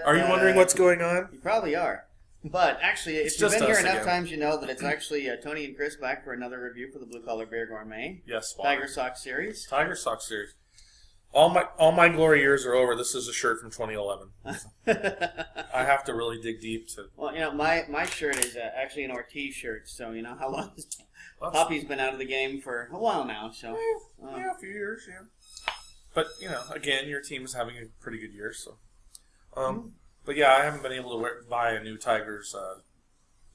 Are you wondering what's going on? You probably are. But actually, if you've been here enough times, you know that it's actually Tony and Chris back for another review for the Blue Collar Beer Gourmet. Yes, TigerSox series. TigerSox series. All my glory years are over. This is a shirt from 2011. I have to really dig deep to. Well, you know, my shirt is actually an Ortiz shirt, so you know how long Poppy's been out of the game for a while now. So yeah, a few years, yeah. But you know, again, your team is having a pretty good year, so. But yeah, I haven't been able to buy a new Tigers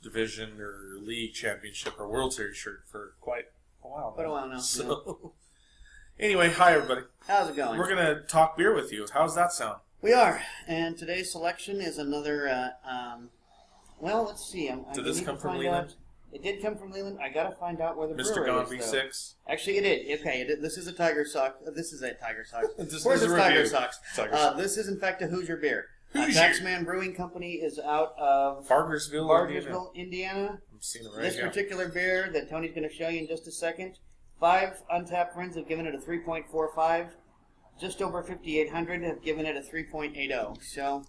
division or league championship or World Series shirt for quite a while. Quite a while now. So, anyway, hi everybody. How's it going? We're gonna talk beer with you. How's that sound? We are, and today's selection is another. Well, let's see. Did this come from Leland? It did come from Leland. I gotta find out where the Mr. brewery Gone is, V6. Actually, it did. Okay, this is a TigerSox. This is a TigerSox. This Where's is this a review. TigerSox? This is in fact a Hoosier beer. TaxMan Brewing Company is out of Bargersville, Indiana. I'm seeing it right This particular beer that Tony's going to show you in just a second. 5 Untapped friends have given it a 3.45. Just over 5,800 have given it a 3.80. So,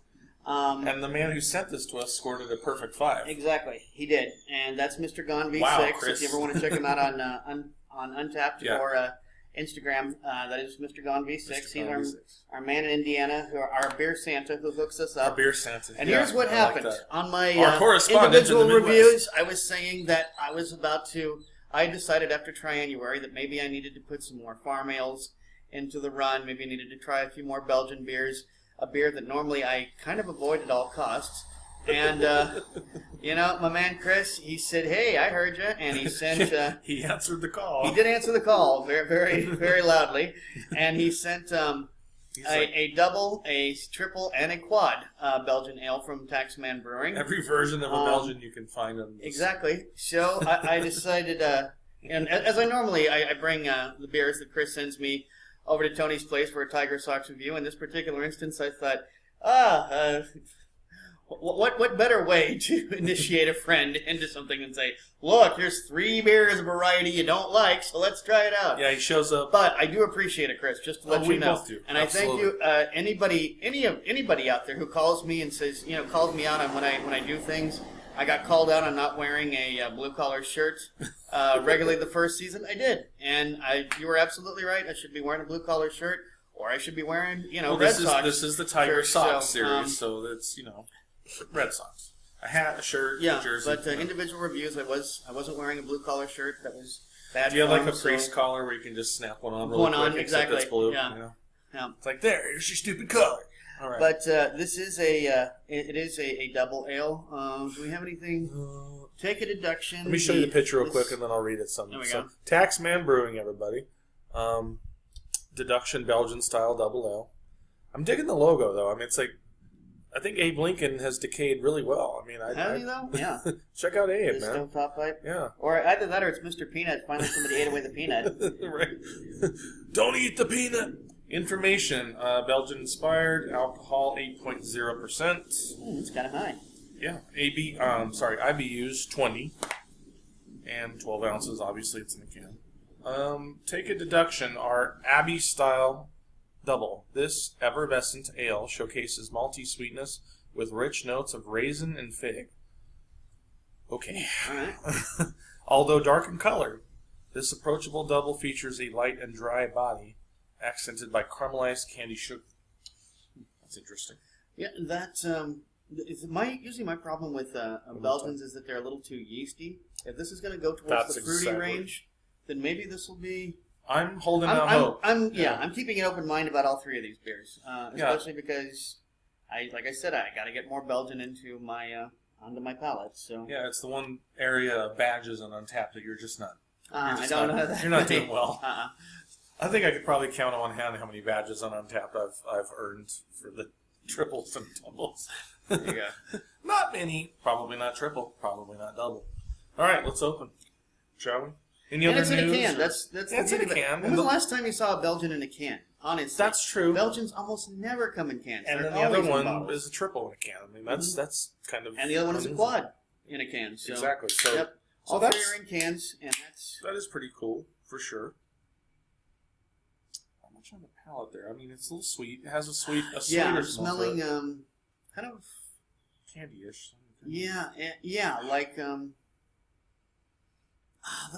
and the man who sent this to us scored it a perfect 5. Exactly, he did, and that's Mr. Gone V6. Wow, Chris. If you ever want to check him out on Untapped or Instagram, that is Mr. Gone V6. He's our man in Indiana, our beer Santa who hooks us up. Our beer Santa. And here's what happened. On my individual reviews, I was saying that I decided after Triannuary that maybe I needed to put some more farm ales into the run. Maybe I needed to try a few more Belgian beers, a beer that normally I kind of avoid at all costs. And, you know, my man Chris, he said, "Hey, I heard you," and he sent... he answered the call. He did answer the call very, very, very loudly. And he sent a double, a triple, and a quad Belgian ale from TaxMan Brewing. Every version of a Belgian you can find on this. Exactly. So I decided, and as I normally, I bring the beers that Chris sends me over to Tony's place for a TigerSox review. In this particular instance, I thought, what better way to initiate a friend into something and say, look, here's 3 beers of variety you don't like, so let's try it out. Yeah, he shows up. But I do appreciate it, Chris, just to let you know. We both do. And Absolutely. I thank you, anybody out there who calls me and says, calls me out on when I do things. I got called out on not wearing a blue collar shirt regularly the first season. I did, and you were absolutely right. I should be wearing a blue collar shirt, or I should be wearing Red Sox. This is the TigerSox series, so that's Red Sox. A hat, a shirt, a jersey. But individual reviews, I wasn't wearing a blue collar shirt. That was bad. Do you have like a priest collar where you can just snap one on really quick? Exactly. Except it's blue. Yeah. It's like, here's your stupid collar. All right. But this is it is a double ale. Do we have anything? Take a deduction. Let me show you the picture real quick, and then I'll read it. There we go. TaxMan Brewing, everybody. Deduction Belgian style double ale. I'm digging the logo though. I mean, it's like, I think Abe Lincoln has decayed really well. I mean, have you though? Yeah. Check out Abe, the man. Stovetop pipe. Yeah. Or either that, or it's Mr. Peanut. Finally, somebody ate away the peanut. Right. Don't eat the peanut. Information: Belgian inspired, alcohol 8.0%. It's kind of high. Yeah. IBUs 20, and 12 ounces. Obviously, it's in a can. Take a deduction. Our Abbey style Dubbel. This effervescent ale showcases malty sweetness with rich notes of raisin and fig. Okay. All right. Although dark in color, this approachable double features a light and dry body, accented by caramelized candy sugar. That's interesting. Yeah, that's usually my problem with Belgians is that they're a little too yeasty. If this is going to go towards the fruity range, then maybe this will be. I'm holding out hope. I'm keeping an open mind about all 3 of these beers, especially because like I said, I got to get more Belgian into onto my palate. So yeah, it's the one area of badges and Untapped that you're just not. I don't know that. You're not doing well. I think I could probably count on one hand how many badges on Untapped I've earned for the triples and doubles. There you go. Not many. Probably not triple. Probably not double. All right, let's open, shall we? And it's in a can. That's it's in a can. When was the last time you saw a Belgian in a can? Honestly, that's true. Belgians almost never come in cans. And then the other one is a triple in a can. I mean, that's kind of. And the other one is a quad in a can. So, exactly. So, yep. All 3 are in cans, and that is pretty cool for sure. How much on the palate there. I mean, it's a little sweet. It has a sweeter I'm smell smelling to it. kind of Candy-ish. yeah, like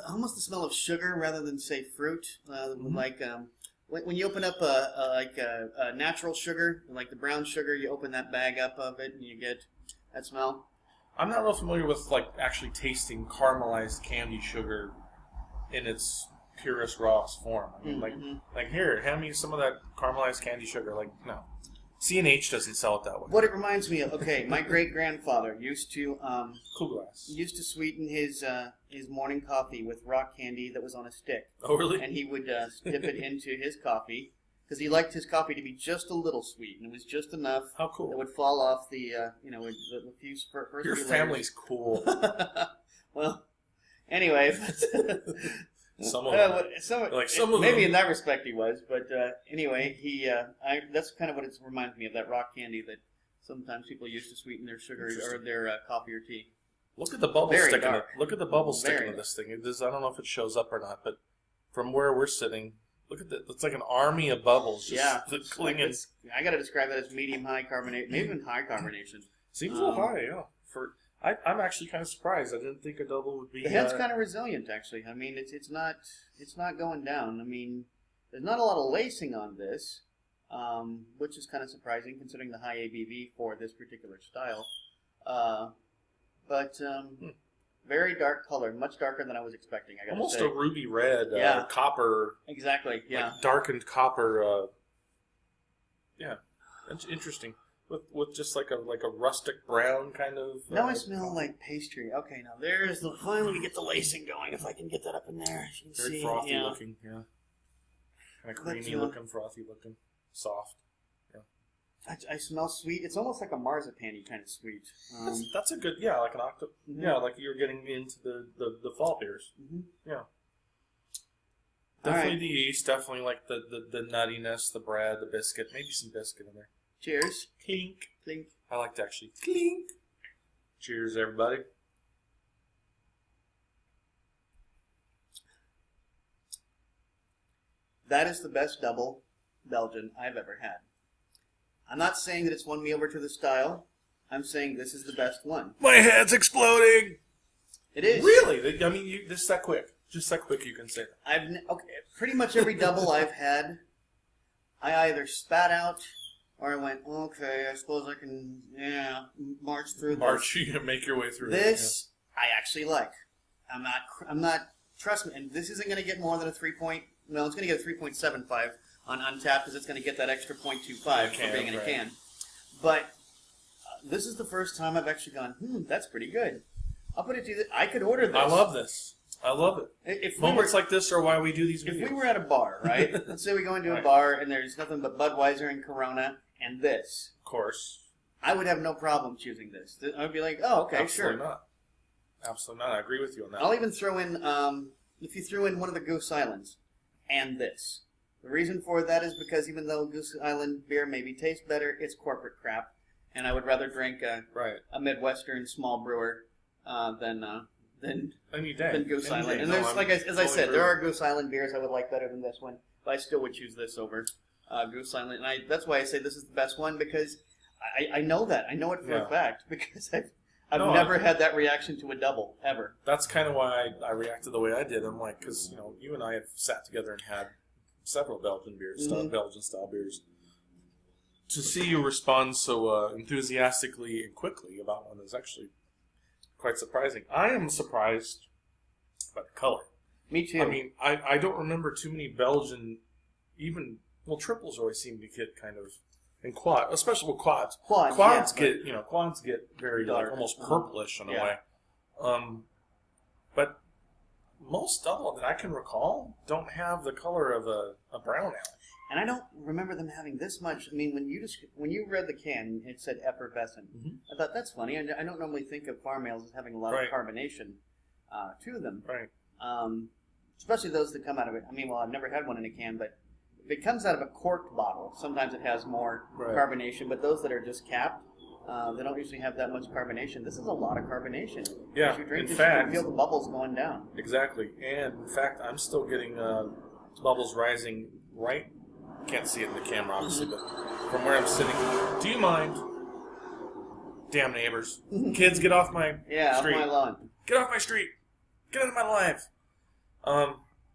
almost the smell of sugar rather than say fruit. Like when you open up a natural sugar, like the brown sugar, you open that bag up of it and you get that smell. I'm not real familiar with like actually tasting caramelized candy sugar in its purest rawest form. I mean, like here, hand me some of that caramelized candy sugar. Like, no, C&H doesn't sell it that way. What it reminds me of, okay, my great grandfather used to Cool Glass. used to sweeten his morning coffee with rock candy that was on a stick. Oh, really? And he would dip it into his coffee because he liked his coffee to be just a little sweet, and it was just enough. How cool! It would fall off the the few first. Your few family's cool. Well, anyway, Some of them. Maybe in that respect he was, but anyway, that's kind of what it reminds me of, that rock candy that sometimes people use to sweeten their sugar or their coffee or tea. Look at the bubble sticking. Look at the bubble sticking Very to this thing. I don't know if it shows up or not, but from where we're sitting, look at that. It's like an army of bubbles just clinging. I got to describe that as medium-high carbonation, maybe even high carbonation. Seems a little high, yeah. I'm actually kind of surprised. I didn't think a double would be. The head's kind of resilient, actually. I mean, it's not going down. I mean, there's not a lot of lacing on this, which is kind of surprising considering the high ABV for this particular style. But very dark color, much darker than I was expecting. I gotta almost say. a ruby red, copper. Exactly. Yeah. Like darkened copper. Yeah, that's interesting. With just like a rustic brown kind of. Now I smell like pastry. Okay, now there's finally we get the lacing going. If I can get that up in there, you can very see. frothy looking. Yeah. Kind of creamy looking, frothy looking, soft. Yeah. I smell sweet. It's almost like a marzipan-y kind of sweet. That's a good, like an octave. Mm-hmm. Yeah, like you're getting into the fall beers. Mm-hmm. Yeah. Definitely the yeast, definitely like the nuttiness, the bread, the biscuit, maybe some biscuit in there. Cheers. Clink. Clink. I like to actually clink. Cheers, everybody. That is the best double Belgian I've ever had. I'm not saying that it's won me over to the style. I'm saying this is the best one. My head's exploding. It is. Really? I mean, this that quick. Just that quick you can say that. Pretty much every double I've had, I either spat out or I went, okay, I suppose I can, march through this. You make your way through this. I actually like. I'm not. Trust me, and this isn't going to get more than a 3 point. Well, it's going to get a 3.75 on Untapped because it's going to get that extra 0.25 for being in a can. But this is the first time I've actually gone, that's pretty good. I'll put it to you. I could order this. I love this. I love it. Moments like this are why we do these videos. If we were at a bar, right? Let's say we go into a bar and there's nothing but Budweiser and Corona and this. Of course. I would have no problem choosing this. I would be like, oh, okay, Absolutely sure. Not. Absolutely not. I agree with you on that. I'll even throw in, if you threw in one of the Goose Islands and this. The reason for that is because even though Goose Island beer maybe tastes better, it's corporate crap. And I would rather drink a Midwestern small brewer than Goose Island. And there's, as I said, there are Goose Island beers I would like better than this one, but I still would choose this over Goose Island. And that's why I say this is the best one, because I know that. I know it for a fact, because I've never had that reaction to a double, ever. That's kind of why I reacted the way I did. I'm like, because, you and I have sat together and had several Belgian beers, Belgian-style beers. To see you respond so enthusiastically and quickly about one is actually quite surprising. I am surprised by the color. Me too. I mean, I don't remember too many Belgian, triples always seem to get kind of, and quad, especially with quads. Quads get very dark, almost purplish in a way. But most double that I can recall don't have the color of a brown ale. And I don't remember them having this much. I mean, when you read the can, it said effervescent. Mm-hmm. I thought, that's funny. I don't normally think of farm ales as having a lot of carbonation to them. Right. Especially those that come out of it. I mean, I've never had one in a can, but if it comes out of a corked bottle, sometimes it has more carbonation. But those that are just capped, they don't usually have that much carbonation. This is a lot of carbonation. Yeah, as you drink in this, fact, you can feel the bubbles going down. Exactly. And, in fact, I'm still getting bubbles rising right can't see it in the camera, obviously, but from where I'm sitting, do you mind? Damn neighbors. Kids, get off my street. Off my lawn. Get off my street. Get out of my life.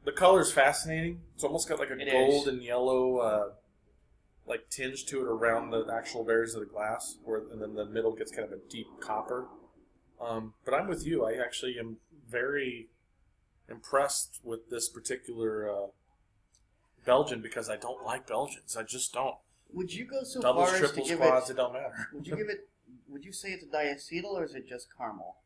The color's fascinating. It's almost got like a gold and yellow like tinge to it around the actual berries of the glass, and then the middle gets kind of a deep copper. But I'm with you. I actually am very impressed with this particular Belgian because I don't like Belgians. I just don't. Would you go so Doubles, far as to triples, give quads, it? it don't matter. Would you say it's a diacetyl or is it just caramel?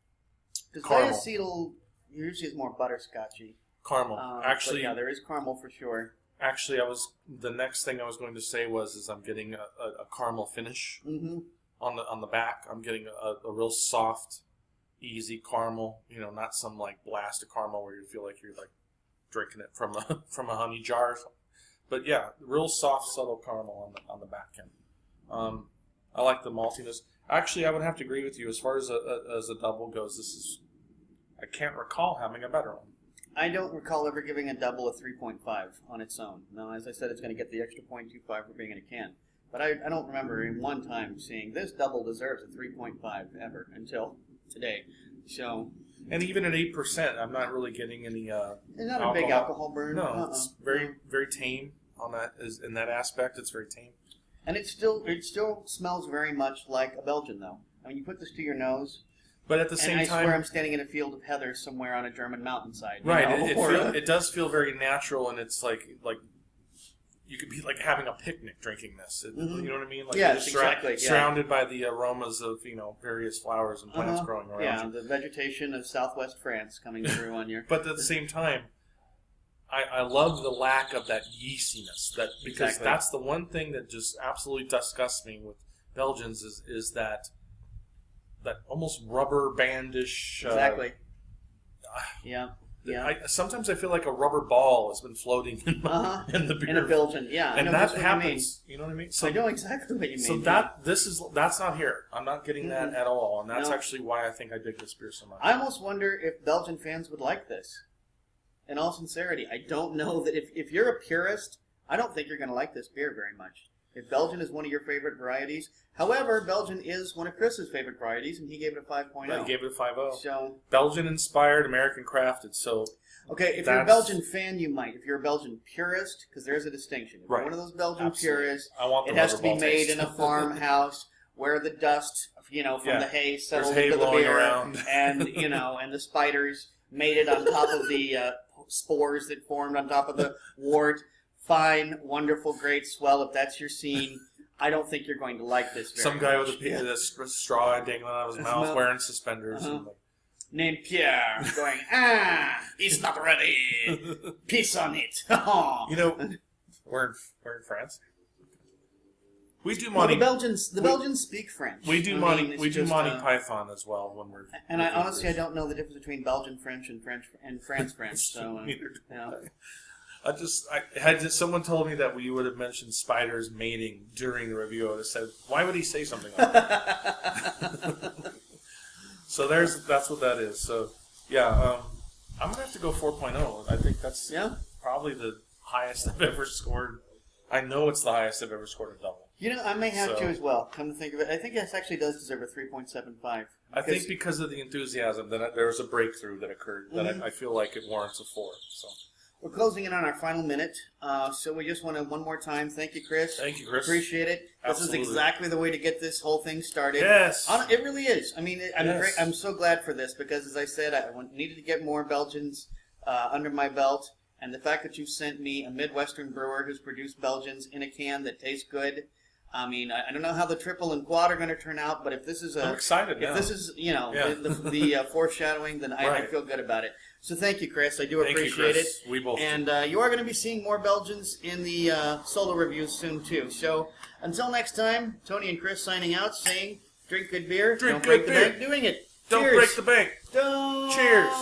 Because Caramel. diacetyl usually is more butterscotchy. Caramel. Actually, yeah, there is caramel for sure. Actually, the next thing I was going to say is I'm getting a caramel finish on the back. I'm getting a real soft, easy caramel. You know, not some like blast of caramel where you feel like you're like drinking it from a honey jar or something. But yeah, real soft, subtle caramel on the back end. I like the maltiness. Actually, I would have to agree with you as far as a double goes. I can't recall having a better one. I don't recall ever giving a double a 3.5 on its own. Now, as I said, it's going to get the extra 0.25 for being in a can. But I don't remember in one time seeing this double deserves a 3.5 ever until today. So, and even at 8%, I'm not really getting any it's not a big alcohol burn. No, it's very, very tame on that. In that aspect, it's very tame. And it still smells very much like a Belgian, though. I mean, you put this to your nose. But at the same time, I swear I'm standing in a field of heather somewhere on a German mountainside. Right. It does feel very natural, and it's like you could be like having a picnic drinking this. You know what I mean? Like exactly. Surrounded by the aromas of various flowers and plants growing around. Yeah, the vegetation of southwest France coming through on your. But at the same time, I love the lack of that yeastiness. Because that's the one thing that just absolutely disgusts me with Belgians is that almost rubber bandish. Exactly. Yeah. Sometimes I feel like a rubber ball has been floating in the beer. In a Belgian, yeah. And that happens. You know what I mean? So, I know exactly what you mean. So that's not here. I'm not getting that at all, and that's actually why I think I dig this beer so much. I almost wonder if Belgian fans would like this. In all sincerity, I don't know that if you're a purist, I don't think you're going to like this beer very much. If Belgian is one of your favorite varieties, however, Belgian is one of Chris's favorite varieties, and he gave it a 5.0. Right, he gave it a 5.0. So Belgian-inspired, American crafted. So okay, if you're a Belgian fan, you might. If you're a Belgian purist, because there's a distinction. If you're one of those Belgian purists, it has to be made in a farmhouse where the dust, from the hay settled into the beer, around. and and the spiders made it on top of the spores that formed on top of the wort. Fine, wonderful, great, swell. If that's your scene, I don't think you're going to like this very Some guy much. with a straw dangling out of his mouth, wearing suspenders. Named Pierre, going, it's not ready. Piss on it. We're in France. We do Well, Monty. the Belgians speak French. We do Monty Python as well when we're. And honestly, I don't know the difference between Belgian French and France French. So, someone told me that we would have mentioned spiders mating during the review. I would have said, why would he say something like that? So that's what that is. So I'm gonna have to go 4.0. I think that's probably the highest I've ever scored. I know it's the highest I've ever scored a double. I may have to as well. Come to think of it, I think this actually does deserve a 3.75. I think because of the enthusiasm, that there was a breakthrough that occurred that I feel like it warrants a 4. So. We're closing in on our final minute, so we just want to one more time thank you, Chris. Thank you, Chris. Appreciate it. Absolutely. This is exactly the way to get this whole thing started. Yes, it really is. I mean, I'm so glad for this because, as I said, I needed to get more Belgians under my belt, and the fact that you sent me a Midwestern brewer who's produced Belgians in a can that tastes good. I mean, I don't know how the triple and quad are going to turn out, but if this is I'm excited. If this is the foreshadowing, then I feel good about it. So thank you, Chris. I do appreciate it. We both. And you are going to be seeing more Belgians in the solo reviews soon too. So until next time, Tony and Chris signing out, saying, "Drink good beer, don't break the bank doing it. Don't Cheers. break the bank. Don't. Cheers."